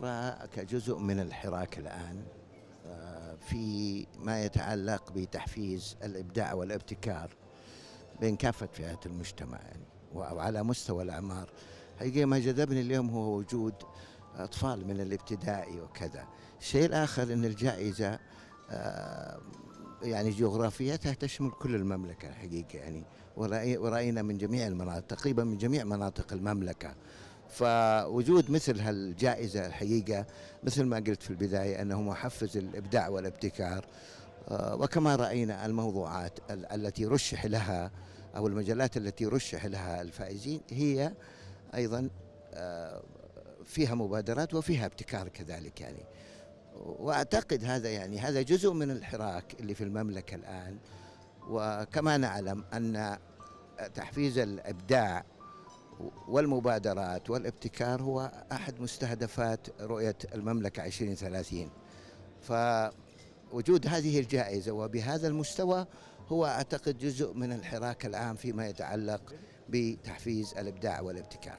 أعتبرها كجزء من الحراك الآن في ما يتعلق بتحفيز الإبداع والابتكار بين كافة فئات المجتمع يعني وعلى مستوى الأعمار. حقيقة ما جذبني اليوم هو وجود أطفال من الابتدائي وكذا. الشيء الآخر أن الجائزة يعني جغرافيتها تشمل كل المملكة الحقيقة يعني، ورأينا من جميع المناطق تقريبا من جميع مناطق المملكة. فوجود مثل هالجائزة الحقيقة مثل ما قلت في البداية أنه محفز الإبداع والابتكار. وكما رأينا الموضوعات التي رشح لها أو المجالات التي رشح لها الفائزين هي أيضا فيها مبادرات وفيها ابتكار كذلك يعني. وأعتقد هذا جزء من الحراك اللي في المملكة الآن. وكما نعلم أن تحفيز الإبداع والمبادرات والابتكار هو أحد مستهدفات رؤية المملكة 2030. فوجود هذه الجائزة وبهذا المستوى هو أعتقد جزء من الحراك العام فيما يتعلق بتحفيز الإبداع والابتكار.